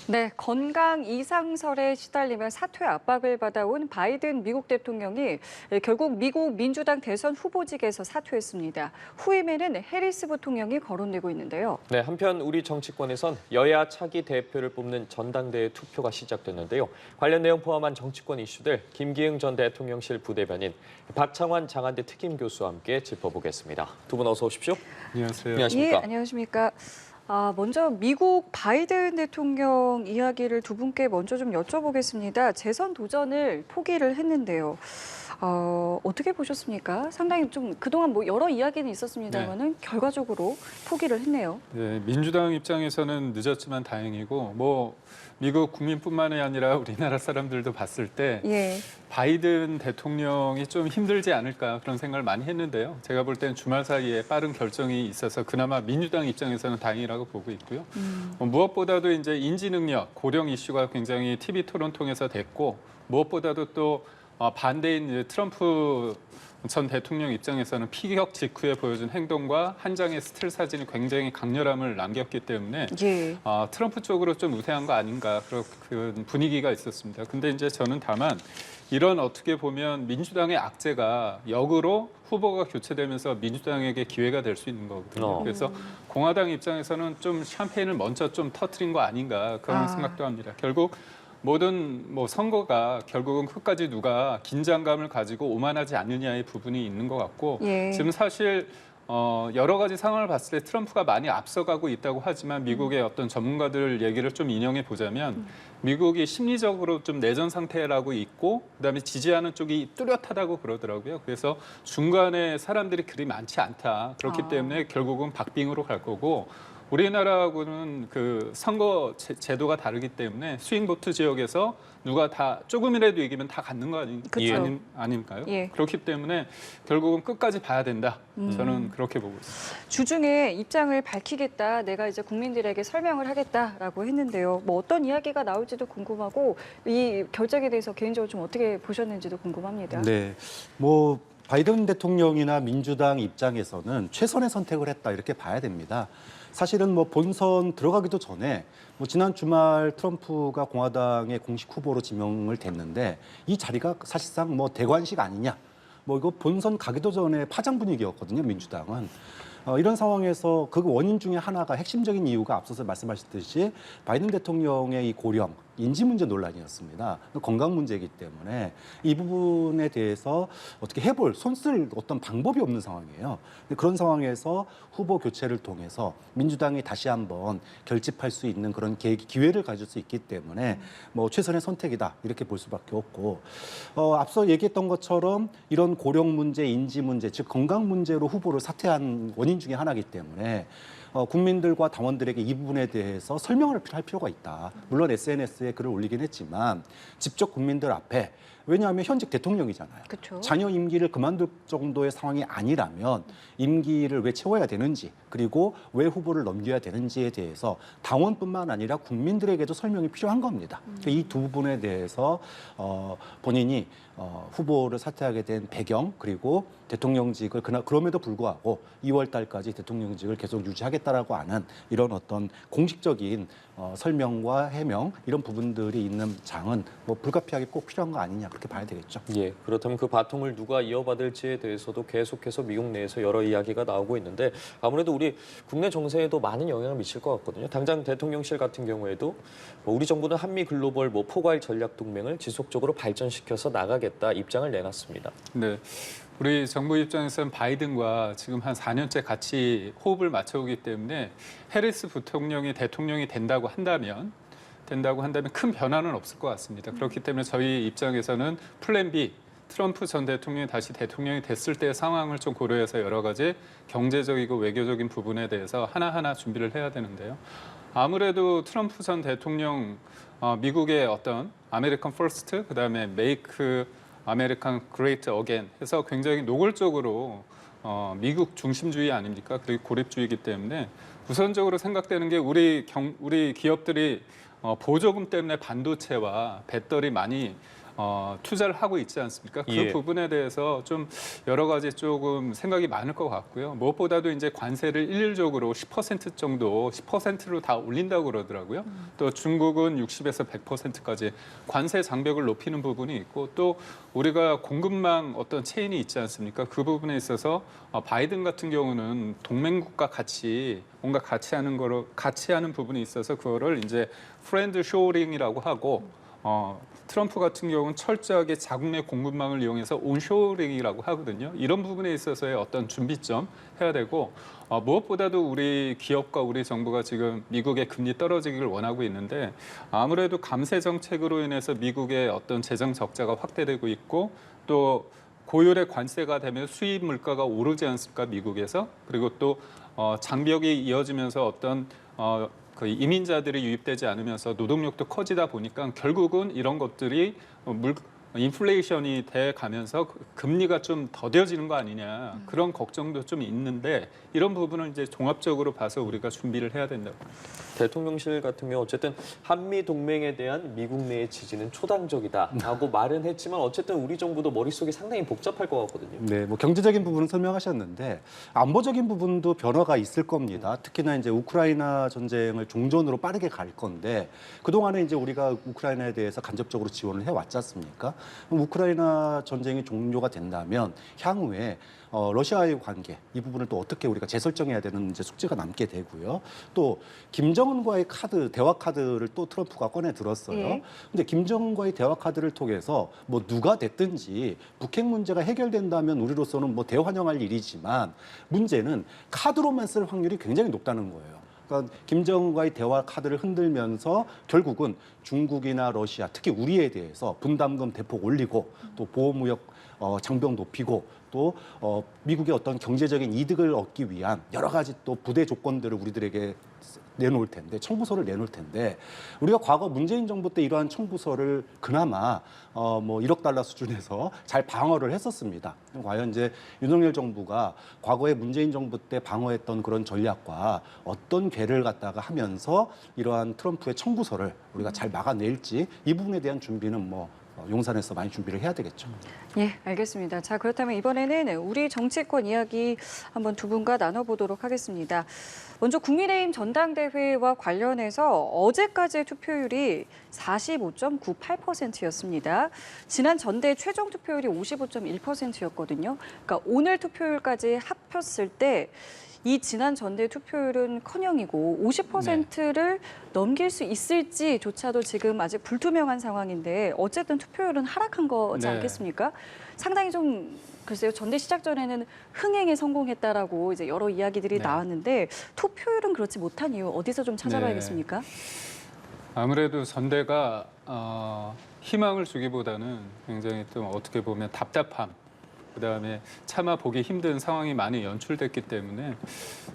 네, 건강 이상설에 시달리며 사퇴 압박을 받아온 바이든 미국 대통령이 결국 미국 민주당 대선 후보직에서 사퇴했습니다. 후임에는 해리스 부통령이 거론되고 있는데요. 네, 한편 우리 정치권에선 여야 차기 대표를 뽑는 전당대회 투표가 시작됐는데요. 관련 내용 포함한 정치권 이슈들 김기흥 전 대통령실 부대변인 박창환 장한대 특임교수와 함께 짚어보겠습니다. 두 분 어서 오십시오. 안녕하세요. 안녕하십니까. 예, 안녕하십니까. 먼저 미국 바이든 대통령 이야기를 두 분께 먼저 좀 여쭤보겠습니다. 재선 도전을 포기를 했는데요. 어떻게 보셨습니까? 상당히 좀 그동안 뭐 여러 이야기는 있었습니다만은 결과적으로 포기를 했네요. 네, 민주당 입장에서는 늦었지만 다행이고 미국 국민뿐만이 아니라 우리나라 사람들도 봤을 때 예. 바이든 대통령이 좀 힘들지 않을까 그런 생각을 많이 했는데요. 제가 볼 때는 주말 사이에 빠른 결정이 있어서 그나마 민주당 입장에서는 다행이라고 보고 있고요. 무엇보다도 이제 인지 능력, 고령 이슈가 굉장히 TV 토론 통해서 됐고 무엇보다도 또 반대인 트럼프 전 대통령 입장에서는 피격 직후에 보여준 행동과 한 장의 스틸 사진이 굉장히 강렬함을 남겼기 때문에 예. 트럼프 쪽으로 좀 우세한 거 아닌가 그런 분위기가 있었습니다. 근데 이제 저는 다만 이런 어떻게 보면 민주당의 악재가 역으로 후보가 교체되면서 민주당에게 기회가 될 수 있는 거거든요. 그래서 공화당 입장에서는 좀 샴페인을 먼저 좀 터트린 거 아닌가 그런 생각도 합니다. 결국 모든 선거가 결국은 끝까지 누가 긴장감을 가지고 오만하지 않느냐의 부분이 있는 것 같고 예. 지금 사실 여러 가지 상황을 봤을 때 트럼프가 많이 앞서가고 있다고 하지만 미국의 어떤 전문가들 얘기를 좀 인용해 보자면 미국이 심리적으로 좀 내전 상태라고 있고 그다음에 지지하는 쪽이 뚜렷하다고 그러더라고요. 그래서 중간에 사람들이 그리 많지 않다. 그렇기 때문에 결국은 박빙으로 갈 거고 우리나라하고는 그 선거 제도가 다르기 때문에 스윙보트 지역에서 누가 다 조금이라도 이기면 다 갖는 거 아닌가요? 예. 그렇기 때문에 결국은 끝까지 봐야 된다. 저는 그렇게 보고 있습니다. 주중에 입장을 밝히겠다, 내가 이제 국민들에게 설명을 하겠다라고 했는데요. 뭐 어떤 이야기가 나올지도 궁금하고 이 결정에 대해서 개인적으로 좀 어떻게 보셨는지도 궁금합니다. 네, 바이든 대통령이나 민주당 입장에서는 최선의 선택을 했다 이렇게 봐야 됩니다. 사실은 본선 들어가기도 전에 지난 주말 트럼프가 공화당의 공식 후보로 지명을 됐는데 이 자리가 사실상 대관식 아니냐. 이거 본선 가기도 전에 파장 분위기였거든요, 민주당은. 이런 상황에서 그 원인 중에 하나가 핵심적인 이유가 앞서서 말씀하셨듯이 바이든 대통령의 이 고령, 인지 문제 논란이었습니다. 건강 문제이기 때문에 이 부분에 대해서 어떻게 손쓸 어떤 방법이 없는 상황이에요. 그런 상황에서 후보 교체를 통해서 민주당이 다시 한번 결집할 수 있는 그런 기회를 가질 수 있기 때문에 최선의 선택이다 이렇게 볼 수밖에 없고 앞서 얘기했던 것처럼 이런 고령 문제, 인지 문제, 즉 건강 문제로 후보를 사퇴한 원인 중에 하나이기 때문에 국민들과 당원들에게 이 부분에 대해서 설명을 할 필요가 있다. 물론 SNS에 글을 올리긴 했지만 직접 국민들 앞에 왜냐하면 현직 대통령이잖아요. 그쵸. 자녀 임기를 그만둘 정도의 상황이 아니라면 임기를 왜 채워야 되는지 그리고 왜 후보를 넘겨야 되는지에 대해서 당원뿐만 아니라 국민들에게도 설명이 필요한 겁니다. 이 두 부분에 대해서 본인이 후보를 사퇴하게 된 배경 그리고 대통령직을 그럼에도 불구하고 2월 달까지 대통령직을 계속 유지하겠다라고 하는 이런 어떤 공식적인 설명과 해명 이런 부분들이 있는 장은 불가피하게 꼭 필요한 거 아니냐 그렇게 봐야 되겠죠. 예, 그렇다면 그 바통을 누가 이어받을지에 대해서도 계속해서 미국 내에서 여러 이야기가 나오고 있는데 아무래도 우리 국내 정세에도 많은 영향을 미칠 것 같거든요. 당장 대통령실 같은 경우에도 우리 정부는 한미 글로벌 포괄 전략 동맹을 지속적으로 발전시켜서 나가겠다 입장을 내놨습니다. 네. 우리 정부 입장에서는 바이든과 지금 한 4년째 같이 호흡을 맞춰오기 때문에 해리스 부통령이 대통령이 된다고 한다면 큰 변화는 없을 것 같습니다. 그렇기 때문에 저희 입장에서는 플랜 B, 트럼프 전 대통령이 다시 대통령이 됐을 때의 상황을 좀 고려해서 여러 가지 경제적이고 외교적인 부분에 대해서 하나하나 준비를 해야 되는데요. 아무래도 트럼프 전 대통령 미국의 어떤 아메리칸 퍼스트, 그다음에 메이크 아메리칸 그레이트 어게인 해서 굉장히 노골적으로 미국 중심주의 아닙니까? 그리고 고립주의이기 때문에 우선적으로 생각되는 게 우리 기업들이 보조금 때문에 반도체와 배터리 많이 투자를 하고 있지 않습니까? 그 예. 부분에 대해서 좀 여러 가지 조금 생각이 많을 것 같고요. 무엇보다도 이제 관세를 일률적으로 10% 정도, 10%로 다 올린다고 그러더라고요. 또 중국은 60에서 100%까지 관세 장벽을 높이는 부분이 있고 또 우리가 공급망 어떤 체인이 있지 않습니까? 그 부분에 있어서 바이든 같은 경우는 동맹국가 뭔가 같이 하는 부분이 있어서 그거를 이제 프렌드 쇼어링이라고 하고 트럼프 같은 경우는 철저하게 자국 내 공급망을 이용해서 온쇼어링이라고 하거든요. 이런 부분에 있어서의 어떤 준비점 해야 되고 무엇보다도 우리 기업과 우리 정부가 지금 미국의 금리 떨어지기를 원하고 있는데 아무래도 감세 정책으로 인해서 미국의 어떤 재정 적자가 확대되고 있고 또 고율의 관세가 되면 수입 물가가 오르지 않습니까? 미국에서. 그리고 또 장벽이 이어지면서 어떤 그 이민자들이 유입되지 않으면서 노동력도 커지다 보니까 결국은 이런 것들이 인플레이션이 돼 가면서 금리가 좀 더뎌지는 거 아니냐 그런 걱정도 좀 있는데 이런 부분을 이제 종합적으로 봐서 우리가 준비를 해야 된다고. 대통령실 같은 경우 어쨌든 한미 동맹에 대한 미국 내의 지지는 초당적이다라고 말은 했지만 어쨌든 우리 정부도 머릿속이 상당히 복잡할 것 같거든요. 네, 뭐 경제적인 부분은 설명하셨는데 안보적인 부분도 변화가 있을 겁니다. 특히나 이제 우크라이나 전쟁을 종전으로 빠르게 갈 건데 그동안에 이제 우리가 우크라이나에 대해서 간접적으로 지원을 해왔지 않습니까? 그럼 우크라이나 전쟁이 종료가 된다면 향후에 러시아와의 관계 이 부분을 또 어떻게 우리가 재설정해야 되는 이제 숙제가 남게 되고요. 또 김정은과의 대화 카드를 또 트럼프가 꺼내 들었어요. 예. 근데 김정은과의 대화 카드를 통해서 뭐 누가 됐든지 북핵 문제가 해결된다면 우리로서는 뭐 대환영할 일이지만 문제는 카드로만 쓸 확률이 굉장히 높다는 거예요. 그러니까 김정은과의 대화 카드를 흔들면서 결국은 중국이나 러시아, 특히 우리에 대해서 분담금 대폭 올리고 또 보호무역 장벽 높이고 또 미국의 어떤 경제적인 이득을 얻기 위한 여러 가지 또 부대 조건들을 우리들에게 내놓을 텐데 청구서를 내놓을 텐데 우리가 과거 문재인 정부 때 이러한 청구서를 그나마 뭐 1억 달러 수준에서 잘 방어를 했었습니다. 과연 이제 윤석열 정부가 과거에 문재인 정부 때 방어했던 그런 전략과 어떤 궤를 갖다가 하면서 이러한 트럼프의 청구서를 우리가 잘 막아낼지 이 부분에 대한 준비는 뭐 용산에서 많이 준비를 해야 되겠죠. 예, 알겠습니다. 자, 그렇다면 이번에는 우리 정치권 이야기 한번 두 분과 나눠보도록 하겠습니다. 먼저 국민의힘 전당대회와 관련해서 어제까지의 투표율이 45.98%였습니다. 지난 전대 최종 투표율이 55.1%였거든요. 그러니까 오늘 투표율까지 합쳤을 때 이 지난 전대 투표율은 커녕이고 50%를 넘길 수 있을지조차도 지금 아직 불투명한 상황인데 어쨌든 투표율은 하락한 거지 네. 않겠습니까? 상당히 좀 글쎄요. 전대 시작 전에는 흥행에 성공했다라고 이제 여러 이야기들이 네. 나왔는데 투표율은 그렇지 못한 이유 어디서 좀 찾아봐야겠습니까? 아무래도 전대가 희망을 주기보다는 굉장히 또 어떻게 보면 답답함, 그다음에 차마 보기 힘든 상황이 많이 연출됐기 때문에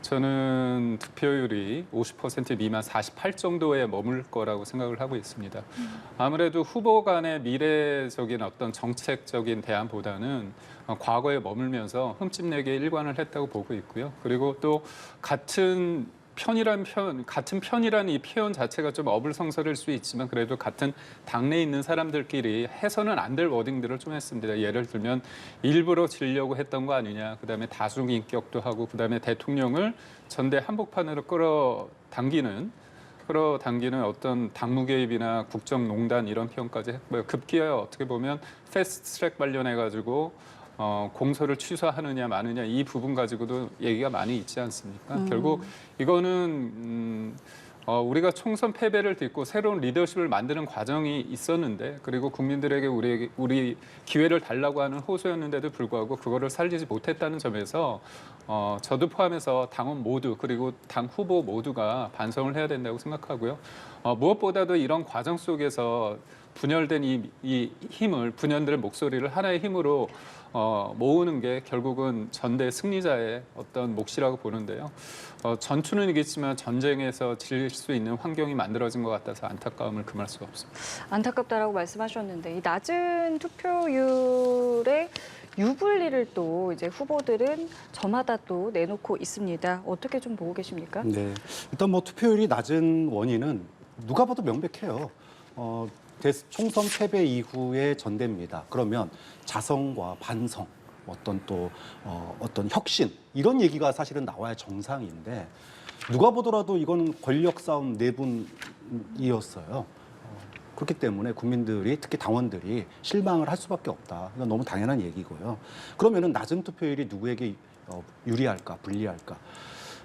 저는 득표율이 50% 미만 48 정도에 머물 거라고 생각을 하고 있습니다. 아무래도 후보 간의 미래적인 어떤 정책적인 대안보다는 과거에 머물면서 흠집내기에 일관을 했다고 보고 있고요. 그리고 또 같은 편이란 이 표현 자체가 좀 어불성설일 수 있지만 그래도 같은 당내에 있는 사람들끼리 해서는 안 될 워딩들을 좀 했습니다. 예를 들면 일부러 지려고 했던 거 아니냐. 그다음에 다수인격도 하고 그다음에 대통령을 전대 한복판으로 끌어당기는 어떤 당무 개입이나 국정농단 이런 표현까지 했고요. 급기야 어떻게 보면 패스트트랙 관련해 가지고 공소를 취소하느냐 마느냐 이 부분 가지고도 얘기가 많이 있지 않습니까? 결국 이거는 우리가 총선 패배를 딛고 새로운 리더십을 만드는 과정이 있었는데 그리고 국민들에게 우리 기회를 달라고 하는 호소였는데도 불구하고 그거를 살리지 못했다는 점에서 저도 포함해서 당원 모두 그리고 당 후보 모두가 반성을 해야 된다고 생각하고요. 무엇보다도 이런 과정 속에서 분열된 이 힘을 분열된 목소리를 하나의 힘으로 모으는 게 결국은 전대 승리자의 어떤 몫이라고 보는데요. 전투는 이겼지만 전쟁에서 질 수 있는 환경이 만들어진 것 같아서 안타까움을 금할 수가 없습니다. 안타깝다라고 말씀하셨는데 이 낮은 투표율에 유불리를 또 이제 후보들은 저마다 또 내놓고 있습니다. 어떻게 좀 보고 계십니까? 네, 일단 뭐 투표율이 낮은 원인은 누가 봐도 명백해요. 총선 패배 이후의 전대입니다. 그러면 자성과 반성, 어떤 혁신 이런 얘기가 사실은 나와야 정상인데 누가 보더라도 이건 권력 싸움 내분이었어요. 그렇기 때문에 국민들이 특히 당원들이 실망을 할 수밖에 없다. 이건 너무 당연한 얘기고요. 그러면은 낮은 투표율이 누구에게 유리할까, 불리할까?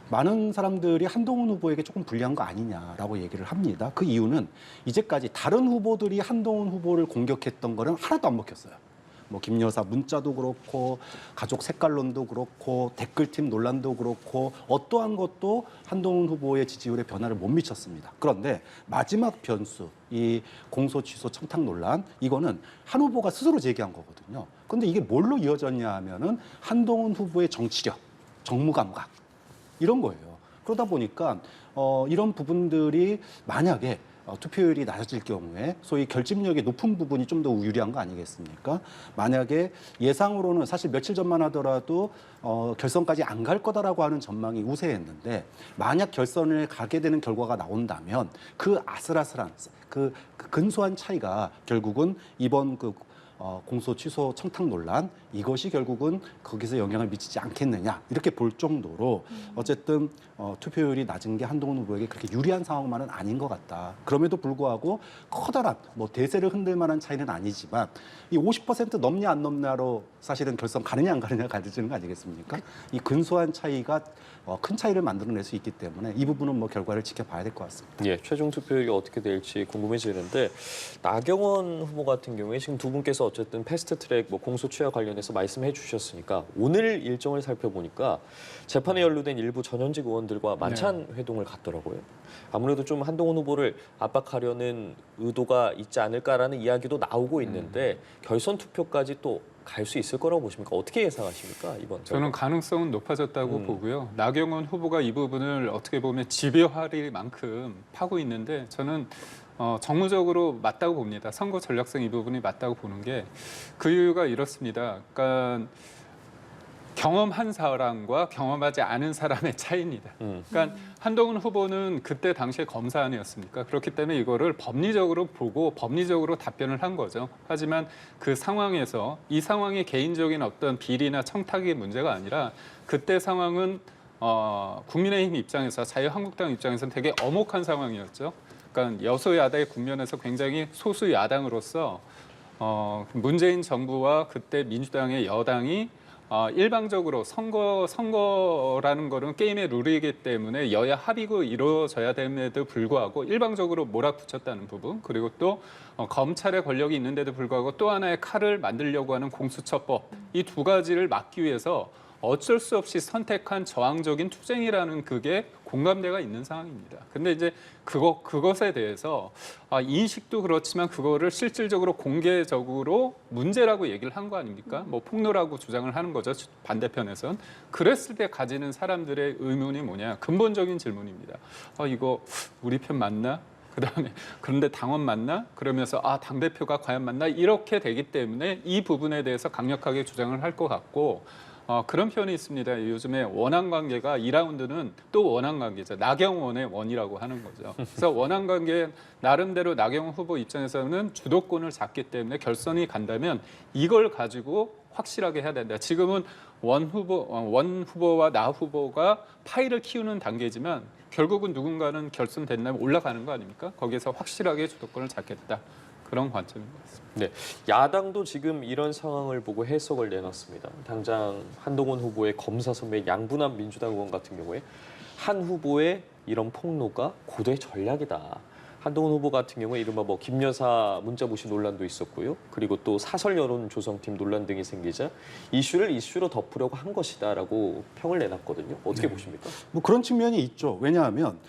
많은 사람들이 한동훈 후보에게 조금 불리한 거 아니냐라고 얘기를 합니다. 그 이유는 이제까지 다른 후보들이 한동훈 후보를 공격했던 거는 하나도 안 먹혔어요. 뭐 김여사 문자도 그렇고 가족 색깔론도 그렇고 댓글팀 논란도 그렇고 어떠한 것도 한동훈 후보의 지지율에 변화를 못 미쳤습니다. 그런데 마지막 변수 이 공소 취소 청탁 논란 이거는 한 후보가 스스로 제기한 거거든요. 그런데 이게 뭘로 이어졌냐 하면은 한동훈 후보의 정치력, 정무감각 이런 거예요. 그러다 보니까 이런 부분들이 만약에 투표율이 낮아질 경우에 소위 결집력이 높은 부분이 좀 더 유리한 거 아니겠습니까? 만약에 예상으로는 사실 며칠 전만 하더라도 결선까지 안 갈 거다라고 하는 전망이 우세했는데 만약 결선을 가게 되는 결과가 나온다면 그 아슬아슬한 그 근소한 차이가 결국은 이번 공소 취소 청탁 논란 이것이 결국은 거기서 영향을 미치지 않겠느냐 이렇게 볼 정도로 어쨌든 투표율이 낮은 게 한동훈 후보에게 그렇게 유리한 상황만은 아닌 것 같다. 그럼에도 불구하고 커다란 뭐 대세를 흔들 만한 차이는 아니지만 이 50% 넘냐 안 넘냐로 사실은 결선 가느냐 안 가느냐 가르치는 거 아니겠습니까? 이 근소한 차이가 큰 차이를 만들어낼 수 있기 때문에 이 부분은 뭐 결과를 지켜봐야 될 것 같습니다. 예, 최종 투표율이 어떻게 될지 궁금해지는데 나경원 후보 같은 경우에 지금 두 분께서 어쨌든 패스트트랙 뭐 공소 취하 관련해서 말씀해 주셨으니까 오늘 일정을 살펴보니까 재판에 연루된 일부 전현직 의원들과 만찬 회동을 갖더라고요. 아무래도 좀 한동훈 후보를 압박하려는 의도가 있지 않을까라는 이야기도 나오고 있는데 결선 투표까지 또 갈 수 있을 거라고 보십니까? 어떻게 예상하십니까? 이번 저는 가능성은 높아졌다고 보고요. 나경원 후보가 이 부분을 어떻게 보면 집요할 만큼 파고 있는데 저는 정무적으로 맞다고 봅니다. 선거 전략성 이 부분이 맞다고 보는 게 그 이유가 이렇습니다. 그러니까 경험한 사람과 경험하지 않은 사람의 차이입니다. 그러니까 한동훈 후보는 그때 당시에 검사안이었습니까? 그렇기 때문에 이거를 법리적으로 보고 법리적으로 답변을 한 거죠. 하지만 그 상황에서 이 상황이 개인적인 어떤 비리나 청탁의 문제가 아니라 그때 상황은 국민의힘 입장에서 자유한국당 입장에서는 되게 엄혹한 상황이었죠. 그러니까 여소야대의 국면에서 굉장히 소수 야당으로서 문재인 정부와 그때 민주당의 여당이 일방적으로 선거라는 거는 게임의 룰이기 때문에 여야 합의가 이루어져야 됨에도 불구하고 일방적으로 몰아붙였다는 부분 그리고 또 검찰의 권력이 있는데도 불구하고 또 하나의 칼을 만들려고 하는 공수처법 이 두 가지를 막기 위해서 어쩔 수 없이 선택한 저항적인 투쟁이라는 그게 공감대가 있는 상황입니다. 근데 이제 그것에 대해서 인식도 그렇지만 그거를 실질적으로 공개적으로 문제라고 얘기를 한 거 아닙니까? 뭐 폭로라고 주장을 하는 거죠. 반대편에선. 그랬을 때 가지는 사람들의 의문이 뭐냐? 근본적인 질문입니다. 이거 우리 편 맞나? 그다음에 그런데 당원 맞나? 그러면서 당대표가 과연 맞나? 이렇게 되기 때문에 이 부분에 대해서 강력하게 주장을 할 것 같고 그런 표현이 있습니다. 요즘에 원한 관계가 2라운드는 또 원한 관계죠. 나경원의 원이라고 하는 거죠. 그래서 원한 관계 나름대로 나경원 후보 입장에서는 주도권을 잡기 때문에 결선이 간다면 이걸 가지고 확실하게 해야 된다. 지금은 원 후보와 나 후보가 파이를 키우는 단계지만 결국은 누군가는 결선된다면 올라가는 거 아닙니까? 거기에서 확실하게 주도권을 잡겠다. 그런 관점인 것 같습니다. 네, 야당도 지금 이런 상황을 보고 해석을 내놨습니다. 당장 한동훈 후보의 검사 선배 양분한 민주당 의원 같은 경우에 한 후보의 이런 폭로가 고대 전략이다. 한동훈 후보 같은 경우에 이른바 뭐 김여사 문자 무시 논란도 있었고요. 그리고 또 사설 여론 조성팀 논란 등이 생기자 이슈를 이슈로 덮으려고 한 것이다라고 평을 내놨거든요. 어떻게 보십니까? 뭐 그런 측면이 있죠. 왜냐하면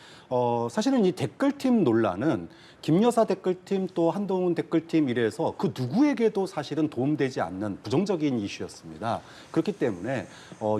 사실은 이 댓글팀 논란은 김여사 댓글팀 또 한동훈 댓글팀 이래서 그 누구에게도 사실은 도움되지 않는 부정적인 이슈였습니다. 그렇기 때문에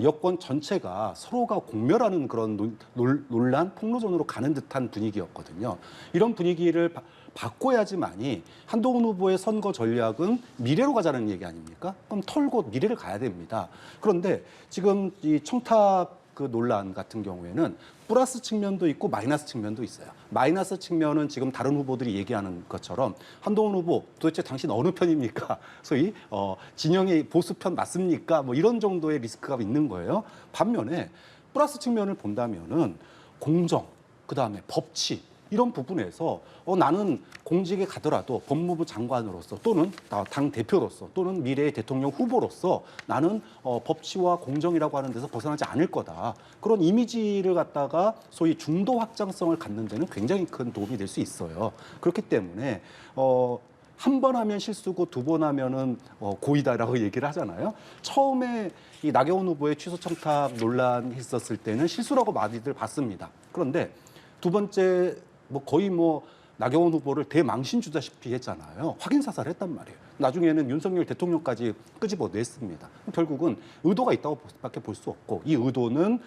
여권 전체가 서로가 공멸하는 그런 논란, 폭로전으로 가는 듯한 분위기였거든요. 이런 분위기를 바꿔야지만이 한동훈 후보의 선거 전략은 미래로 가자는 얘기 아닙니까? 그럼 털고 미래를 가야 됩니다. 그런데 지금 이 청탁 그 논란 같은 경우에는 플러스 측면도 있고 마이너스 측면도 있어요. 마이너스 측면은 지금 다른 후보들이 얘기하는 것처럼 한동훈 후보 도대체 당신 어느 편입니까? 소위 진영의 보수 편 맞습니까? 뭐 이런 정도의 리스크가 있는 거예요. 반면에 플러스 측면을 본다면은 공정, 그다음에 법치 이런 부분에서 나는 공직에 가더라도 법무부 장관으로서 또는 당 대표로서 또는 미래의 대통령 후보로서 나는 법치와 공정이라고 하는 데서 벗어나지 않을 거다. 그런 이미지를 갖다가 소위 중도 확장성을 갖는 데는 굉장히 큰 도움이 될 수 있어요. 그렇기 때문에 한 번 하면 실수고 두 번 하면은 고의다라고 얘기를 하잖아요. 처음에 이 나경원 후보의 취소 청탁 논란이 있었을 때는 실수라고 많이들 봤습니다. 그런데 두 번째 거의 나경원 후보를 대망신 주다시피 했잖아요. 확인 사살을 했단 말이에요. 나중에는 윤석열 대통령까지 끄집어냈습니다. 결국은 의도가 있다고 밖에 볼 수 없고 이 의도는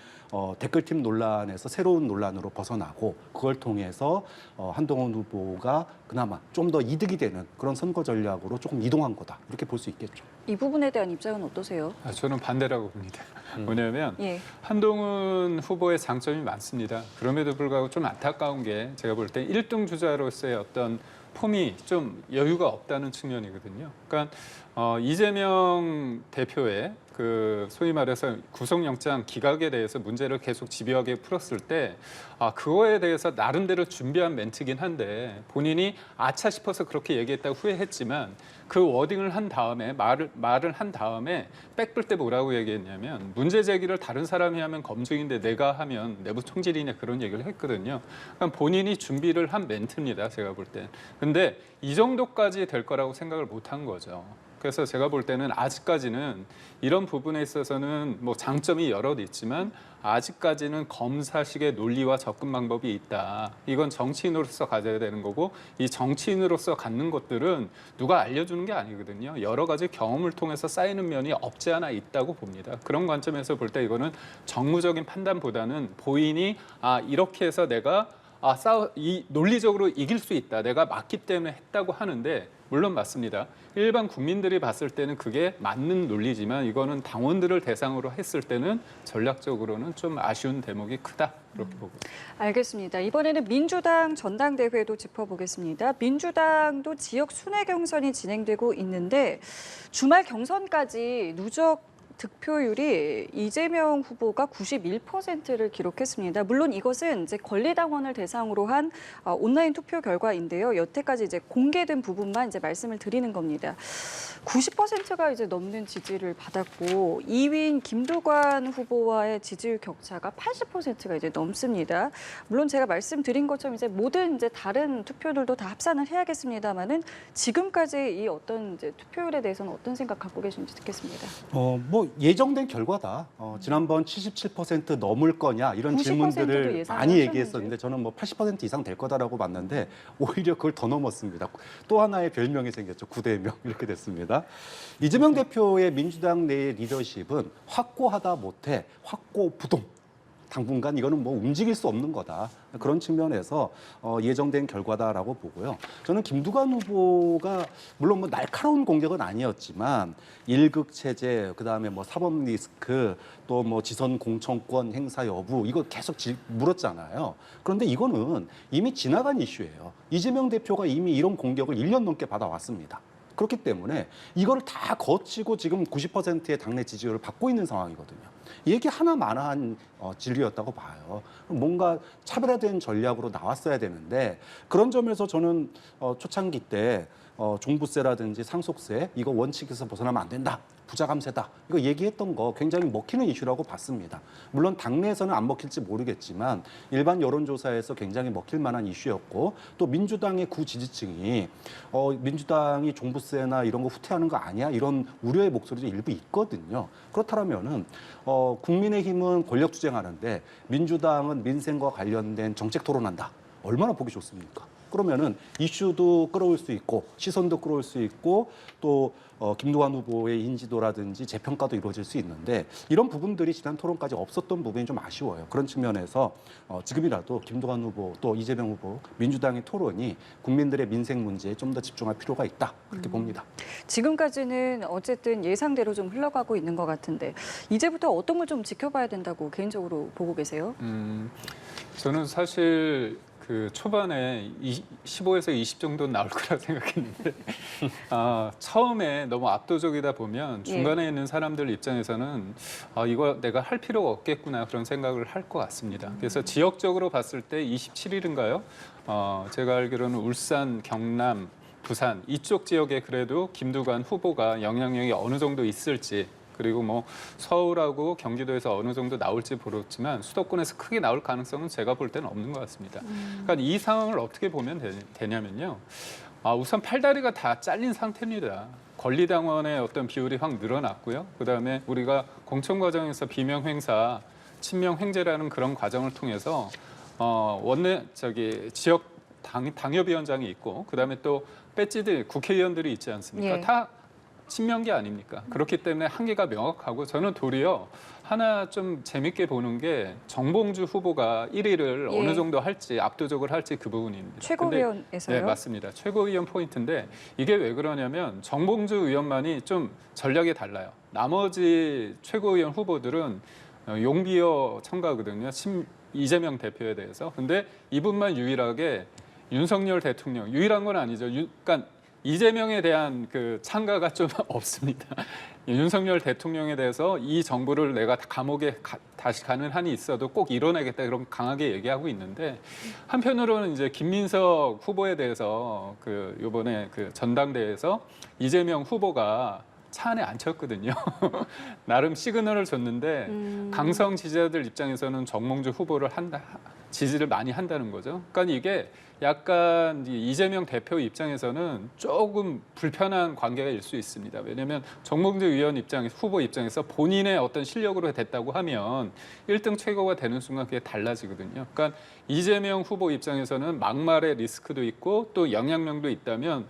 댓글팀 논란에서 새로운 논란으로 벗어나고 그걸 통해서 한동훈 후보가 그나마 좀 더 이득이 되는 그런 선거 전략으로 조금 이동한 거다. 이렇게 볼 수 있겠죠. 이 부분에 대한 입장은 어떠세요? 저는 반대라고 봅니다. 뭐냐면 예. 한동훈 후보의 장점이 많습니다. 그럼에도 불구하고 좀 안타까운 게 제가 볼 때 1등 주자로서의 어떤 폼이 좀 여유가 없다는 측면이거든요. 그러니까 이재명 대표의 그 소위 말해서 구속영장 기각에 대해서 문제를 계속 집요하게 풀었을 때 그거에 대해서 나름대로 준비한 멘트긴 한데 본인이 아차 싶어서 그렇게 얘기했다고 후회했지만 그 워딩을 한 다음에 말을 한 다음에 빽불 때 뭐라고 얘기했냐면 문제 제기를 다른 사람이 하면 검증인데 내가 하면 내부 총질이냐 그런 얘기를 했거든요. 그러니까 본인이 준비를 한 멘트입니다. 제가 볼 땐. 근데 이 정도까지 될 거라고 생각을 못 한 거죠. 그래서 제가 볼 때는 아직까지는 이런 부분에 있어서는 장점이 여럿 있지만 아직까지는 검사식의 논리와 접근 방법이 있다. 이건 정치인으로서 가져야 되는 거고 이 정치인으로서 갖는 것들은 누가 알려주는 게 아니거든요. 여러 가지 경험을 통해서 쌓이는 면이 없지 않아 있다고 봅니다. 그런 관점에서 볼 때 이거는 정무적인 판단보다는 본인이 이렇게 해서 내가 이 논리적으로 이길 수 있다. 내가 맞기 때문에 했다고 하는데 물론 맞습니다. 일반 국민들이 봤을 때는 그게 맞는 논리지만 이거는 당원들을 대상으로 했을 때는 전략적으로는 좀 아쉬운 대목이 크다. 그렇게 보고 있습니다. 알겠습니다. 이번에는 민주당 전당대회도 짚어보겠습니다. 민주당도 지역 순회 경선이 진행되고 있는데 주말 경선까지 누적 득표율이 이재명 후보가 91%를 기록했습니다. 물론 이것은 이제 권리당원을 대상으로 한 온라인 투표 결과인데요. 여태까지 이제 공개된 부분만 이제 말씀을 드리는 겁니다. 90%가 이제 넘는 지지를 받았고 2위인 김두관 후보와의 지지율 격차가 80%가 이제 넘습니다. 물론 제가 말씀드린 것처럼 이제 모든 이제 다른 투표들도 다 합산을 해야겠습니다만은 지금까지 이 어떤 이제 투표율에 대해서는 어떤 생각 갖고 계신지 듣겠습니다. 예정된 결과다. 지난번 77% 넘을 거냐 이런 90%도 질문들을 예상을 많이 하셨는지. 얘기했었는데 저는 80% 이상 될 거다라고 봤는데 오히려 그걸 더 넘었습니다. 또 하나의 별명이 생겼죠. 구대명 이렇게 됐습니다. 이재명 대표의 민주당 내의 리더십은 확고하다 못해 확고부동. 당분간 이거는 움직일 수 없는 거다. 그런 측면에서 예정된 결과다라고 보고요. 저는 김두관 후보가 물론 날카로운 공격은 아니었지만 일극 체제, 그다음에 사법 리스크, 또 지선 공천권 행사 여부 이거 계속 물었잖아요. 그런데 이거는 이미 지나간 이슈예요. 이재명 대표가 이미 이런 공격을 1년 넘게 받아왔습니다. 그렇기 때문에 이걸 다 거치고 지금 90%의 당내 지지율을 받고 있는 상황이거든요. 얘기 하나만한 진리였다고 봐요. 뭔가 차별화된 전략으로 나왔어야 되는데 그런 점에서 저는 초창기 때 종부세라든지 상속세 이거 원칙에서 벗어나면 안 된다. 부자 감세다. 이거 얘기했던 거 굉장히 먹히는 이슈라고 봤습니다. 물론 당내에서는 안 먹힐지 모르겠지만 일반 여론조사에서 굉장히 먹힐 만한 이슈였고 또 민주당의 구지지층이 민주당이 종부세나 이런 거 후퇴하는 거 아니야? 이런 우려의 목소리도 일부 있거든요. 그렇다면은 국민의힘은 권력 투쟁하는데 민주당은 민생과 관련된 정책 토론한다. 얼마나 보기 좋습니까? 그러면은 이슈도 끌어올 수 있고 시선도 끌어올 수 있고 또 김두관 후보의 인지도라든지 재평가도 이루어질 수 있는데 이런 부분들이 지난 토론까지 없었던 부분이 좀 아쉬워요. 그런 측면에서 지금이라도 김두관 후보 또 이재명 후보 민주당의 토론이 국민들의 민생 문제에 좀 더 집중할 필요가 있다 그렇게 봅니다. 지금까지는 어쨌든 예상대로 좀 흘러가고 있는 것 같은데 이제부터 어떤 걸 좀 지켜봐야 된다고 개인적으로 보고 계세요? 저는 사실 그 초반에 15에서 20 정도 나올 거라 생각했는데 처음에 너무 압도적이다 보면 중간에 있는 사람들 입장에서는 이거 내가 할 필요가 없겠구나 그런 생각을 할 것 같습니다. 그래서 지역적으로 봤을 때 27일인가요? 제가 알기로는 울산, 경남, 부산 이쪽 지역에 그래도 김두관 후보가 영향력이 어느 정도 있을지 그리고 뭐 서울하고 경기도에서 어느 정도 나올지 모르겠지만 수도권에서 크게 나올 가능성은 제가 볼 때는 없는 것 같습니다. 그러니까 이 상황을 어떻게 보면 되냐면요. 우선 팔다리가 다 잘린 상태입니다. 권리당원의 어떤 비율이 확 늘어났고요. 그다음에 우리가 공천 과정에서 비명 행사, 친명 횡재라는 그런 과정을 통해서 지역 당협위원장이 있고 그다음에 또 배지들 국회의원들이 있지 않습니까? 예. 다 친명계 아닙니까? 그렇기 때문에 한계가 명확하고 저는 도리어 하나 좀 재밌게 보는 게 정봉주 후보가 1위를 예. 어느 정도 할지 압도적으로 할지 그 부분입니다. 최고위원에서요? 네, 맞습니다. 최고위원 포인트인데 이게 왜 그러냐면 정봉주 의원만이 좀 전략이 달라요. 나머지 최고위원 후보들은 용비어 첨가거든요. 이재명 대표에 대해서. 근데 이분만 유일하게 윤석열 대통령, 유일한 건 아니죠. 그러니까 이재명에 대한 그 찬가가 좀 없습니다. 윤석열 대통령에 대해서 이 정부를 내가 감옥에 다시 가는 한이 있어도 꼭 이뤄내겠다 그런 강하게 얘기하고 있는데 한편으로는 이제 김민석 후보에 대해서 그 이번에 그 전당대회에서 이재명 후보가 차 안에 앉혔거든요. 나름 시그널을 줬는데 강성 지지자들 입장에서는 정몽주 후보를 지지를 많이 한다는 거죠. 그러니까 이게 약간 이재명 대표 입장에서는 조금 불편한 관계가 일 수 있습니다. 왜냐하면 정몽주 후보 입장에서 본인의 어떤 실력으로 됐다고 하면 1등 최고가 되는 순간 그게 달라지거든요. 그러니까 이재명 후보 입장에서는 막말의 리스크도 있고 또 영향력도 있다면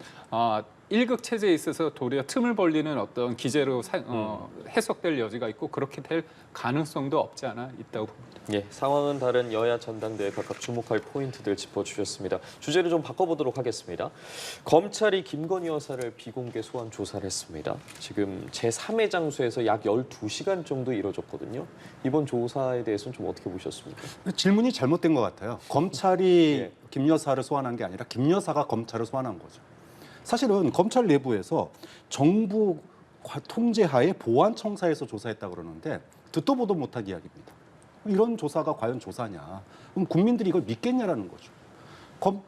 1급 체제에 있어서 도리어 틈을 벌리는 어떤 기재로 해석될 여지가 있고 그렇게 될 가능성도 없지 않아 있다고 봅니다. 예, 상황은 다른 여야 전당대회 각각 주목할 포인트들 짚어주셨습니다. 주제를 좀 바꿔보도록 하겠습니다. 검찰이 김건희 여사를 비공개 소환 조사를 했습니다. 지금 제3의 장소에서 약 12시간 정도 이뤄졌거든요. 이번 조사에 대해서는 좀 어떻게 보셨습니까? 질문이 잘못된 것 같아요. 검찰이 예. 김 여사를 소환한 게 아니라 김 여사가 검찰을 소환한 거죠. 사실은 검찰 내부에서 정부 통제하에 보안청사에서 조사했다 그러는데 듣도 보도 못한 이야기입니다. 이런 조사가 과연 조사냐? 그럼 국민들이 이걸 믿겠냐라는 거죠.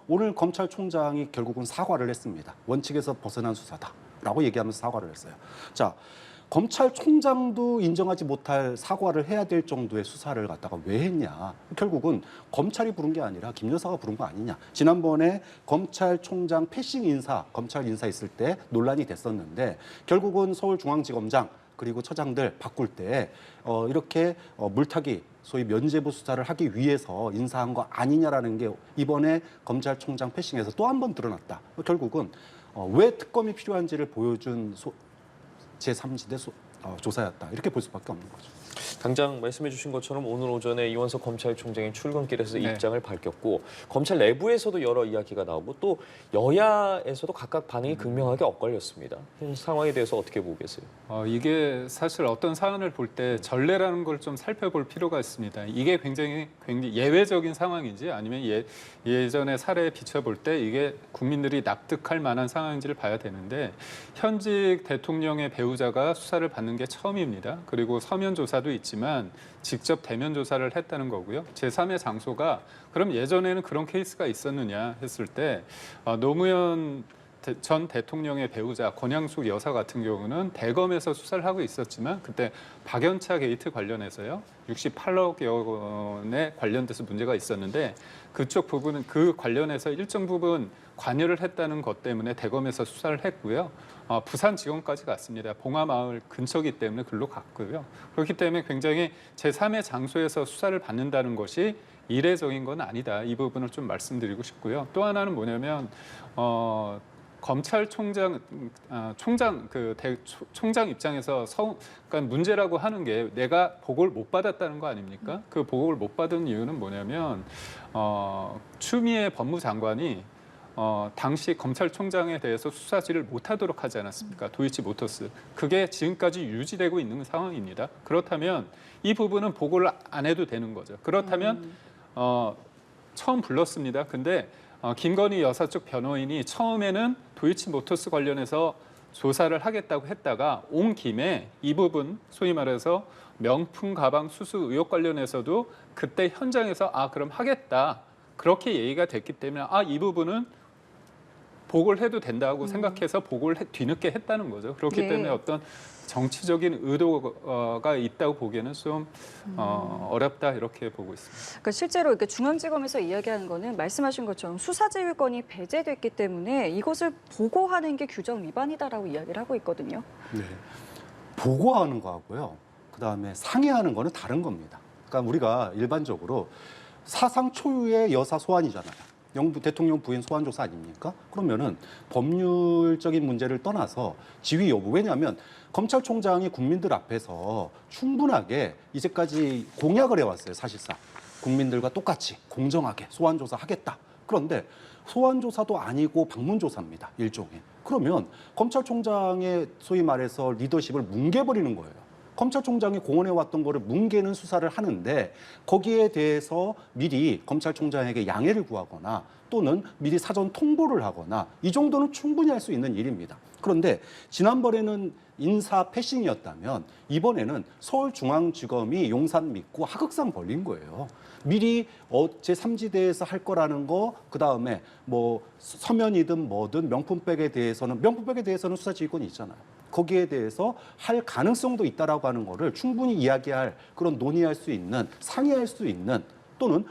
오늘 검찰총장이 결국은 사과를 했습니다. 원칙에서 벗어난 수사다라고 얘기하면서 사과를 했어요. 자, 검찰총장도 인정하지 못할 사과를 해야 될 정도의 수사를 갖다가 왜 했냐? 결국은 검찰이 부른 게 아니라 김 여사가 부른 거 아니냐? 지난번에 검찰총장 패싱 인사, 검찰 인사 있을 때 논란이 됐었는데 결국은 서울중앙지검장 그리고 처장들 바꿀 때 이렇게 물타기 소위 면죄부 수사를 하기 위해서 인사한 거 아니냐라는 게 이번에 검찰총장 패싱에서 또 한 번 드러났다. 결국은 왜 특검이 필요한지를 보여준 제3지대 조사였다. 이렇게 볼 수밖에 없는 거죠. 당장 말씀해 주신 것처럼 오늘 오전에 이원석 검찰총장이 출근길에서 네. 입장을 밝혔고 검찰 내부에서도 여러 이야기가 나오고 또 여야에서도 각각 반응이 극명하게 엇갈렸습니다. 현 상황에 대해서 어떻게 보고 계세요? 이게 사실 어떤 사안을 볼 때 전례라는 걸 좀 살펴볼 필요가 있습니다. 이게 굉장히 예외적인 상황인지 아니면 예전의 사례에 비춰볼 때 이게 국민들이 납득할 만한 상황인지를 봐야 되는데 현직 대통령의 배우자가 수사를 받는 게 처음입니다. 그리고 서면 조사도 있지만 직접 대면 조사를 했다는 거고요. 제3의 장소가 그럼 예전에는 그런 케이스가 있었느냐 했을 때 노무현 전 대통령의 배우자 권양숙 여사 같은 경우는 대검에서 수사를 하고 있었지만 그때 박연차 게이트 관련해서요 68억 원에 관련돼서 문제가 있었는데 그쪽 부분은 그 관련해서 일정 부분 관여를 했다는 것 때문에 대검에서 수사를 했고요. 부산지검까지 갔습니다. 봉화마을 근처이기 때문에 글로 갔고요. 그렇기 때문에 굉장히 제3의 장소에서 수사를 받는다는 것이 이례적인 건 아니다. 이 부분을 좀 말씀드리고 싶고요. 또 하나는 뭐냐면 검찰총장 총장 입장에서 그러니까 문제라고 하는 게 내가 보고를 못 받았다는 거 아닙니까? 그 보고를 못 받은 이유는 뭐냐면 추미애 법무장관이 당시 검찰총장에 대해서 수사지를 못하도록 하지 않았습니까? 도이치모터스. 그게 지금까지 유지되고 있는 상황입니다. 그렇다면 이 부분은 보고를 안 해도 되는 거죠. 그렇다면 처음 불렀습니다. 근데 김건희 여사 쪽 변호인이 처음에는 도이치모터스 관련해서 조사를 하겠다고 했다가 온 김에 이 부분 소위 말해서 명품 가방 수수 의혹 관련해서도 그때 현장에서 그럼 하겠다. 그렇게 얘기가 됐기 때문에 이 부분은 보고를 해도 된다고 생각해서 보고를 뒤늦게 했다는 거죠. 그렇기 네. 때문에 어떤 정치적인 의도가 있다고 보기에는 좀 어렵다 이렇게 보고 있습니다. 그러니까 실제로 이렇게 중앙지검에서 이야기하는 거는 말씀하신 것처럼 수사지휘권이 배제됐기 때문에 이것을 보고하는 게 규정 위반이다라고 이야기를 하고 있거든요. 네. 보고하는 거하고요. 그다음에 상의하는 거는 다른 겁니다. 그러니까 우리가 일반적으로 사상 초유의 여사 소환이잖아요. 대통령 부인 소환 조사 아닙니까? 그러면은 법률적인 문제를 떠나서 지위 여부. 왜냐하면 검찰총장이 국민들 앞에서 충분하게 이제까지 공약을 해왔어요. 사실상 국민들과 똑같이 공정하게 소환 조사하겠다. 그런데 소환 조사도 아니고 방문 조사입니다. 일종의. 그러면 검찰총장의 소위 말해서 리더십을 뭉개버리는 거예요. 검찰총장이 공언해 왔던 거를 뭉개는 수사를 하는데 거기에 대해서 미리 검찰총장에게 양해를 구하거나 또는 미리 사전 통보를 하거나 이 정도는 충분히 할 수 있는 일입니다. 그런데 지난번에는 인사 패싱이었다면 이번에는 서울중앙지검이 용산 믿고 하극상 벌린 거예요. 미리 제3지대에서 할 거라는 거, 그다음에 뭐 서면이든 뭐든 명품백에 대해서는 수사지휘권이 있잖아요. 거기에 대해서 할 가능성도 있다라고 하는 거를 충분히 이야기할 그런 논의할 수 있는 상의할 수 있는 또는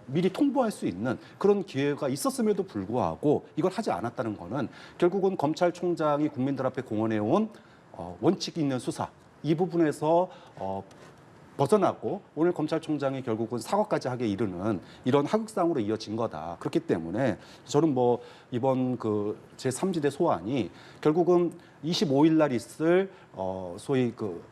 미리 통보할 수 있는 그런 기회가 있었음에도 불구하고 이걸 하지 않았다는 거는 결국은 검찰총장이 국민들 앞에 공언해온 원칙 있는 수사 이 부분에서 벗어나고 오늘 검찰총장이 결국은 사과까지 하게 이르는 이런 하극상으로 이어진 거다. 그렇기 때문에 저는 뭐 이번 그 제3지대 소환이 결국은 25일 날 있을 소위 그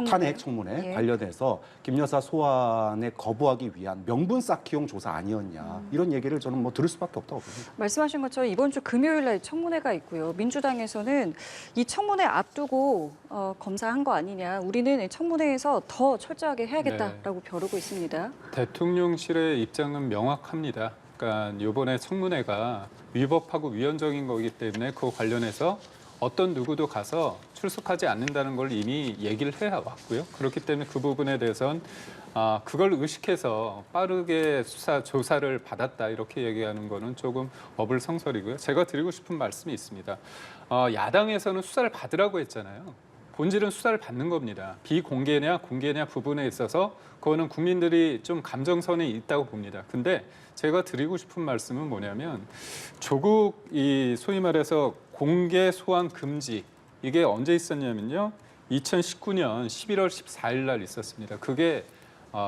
탄핵 청문회 관련해서 김 여사 소환에 거부하기 위한 명분 쌓기용 조사 아니었냐 이런 얘기를 저는 뭐 들을 수밖에 없다고 봅니다. 말씀하신 것처럼 이번 주 금요일 날 청문회가 있고요. 민주당에서는 이 청문회 앞두고 검사한 거 아니냐. 우리는 청문회에서 더 철저하게 해야겠다라고 벼르고 있습니다. 대통령실의 입장은 명확합니다. 그러니까 이번에 청문회가 위법하고 위헌적인 거기 때문에 그 관련해서 어떤 누구도 가서 출석하지 않는다는 걸 이미 얘기를 해왔고요. 그렇기 때문에 그 부분에 대해서는 그걸 의식해서 빠르게 조사를 받았다 이렇게 얘기하는 거는 조금 어불성설이고요. 제가 드리고 싶은 말씀이 있습니다. 야당에서는 수사를 받으라고 했잖아요. 본질은 수사를 받는 겁니다. 비공개냐 공개냐 부분에 있어서 그거는 국민들이 좀 감정선이 있다고 봅니다. 근데 제가 드리고 싶은 말씀은 뭐냐면 조국 이 소위 말해서 공개 소환 금지 이게 언제 있었냐면요. 2019년 11월 14일 날 있었습니다. 그게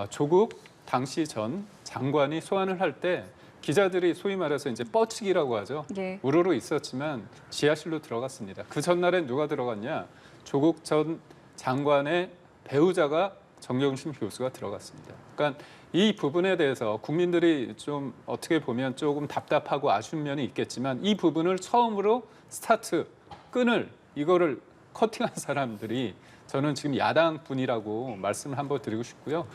조국 당시 전 장관이 소환을 할 때 기자들이 소위 말해서 이제 뻗치기라고 하죠. 네. 우르르 있었지만 지하실로 들어갔습니다. 그 전날엔 누가 들어갔냐? 조국 전 장관의 배우자가 정경심 교수가 들어갔습니다. 그러니까 이 부분에 대해서 국민들이 좀 어떻게 보면 조금 답답하고 아쉬운 면이 있겠지만 이 부분을 처음으로 끈을 이거를 커팅한 사람들이 저는 지금 야당분이라고 말씀을 한번 드리고 싶고요.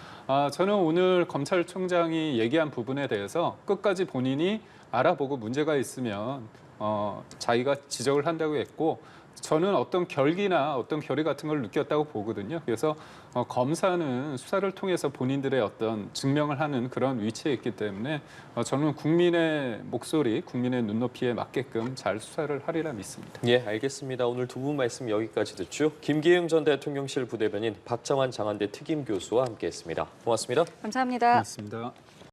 저는 오늘 검찰총장이 얘기한 부분에 대해서 끝까지 본인이 알아보고 문제가 있으면 자기가 지적을 한다고 했고 저는 어떤 결기나 어떤 결의 같은 걸 느꼈다고 보거든요. 그래서 검사는 수사를 통해서 본인들의 어떤 증명을 하는 그런 위치에 있기 때문에 저는 국민의 목소리, 국민의 눈높이에 맞게끔 잘 수사를 하리라 믿습니다. 예, 알겠습니다. 오늘 두 분 말씀 여기까지 듣죠. 김기영 전 대통령실 부대변인 박정환 장한대 특임 교수와 함께했습니다. 고맙습니다. 감사합니다. 고맙습니다.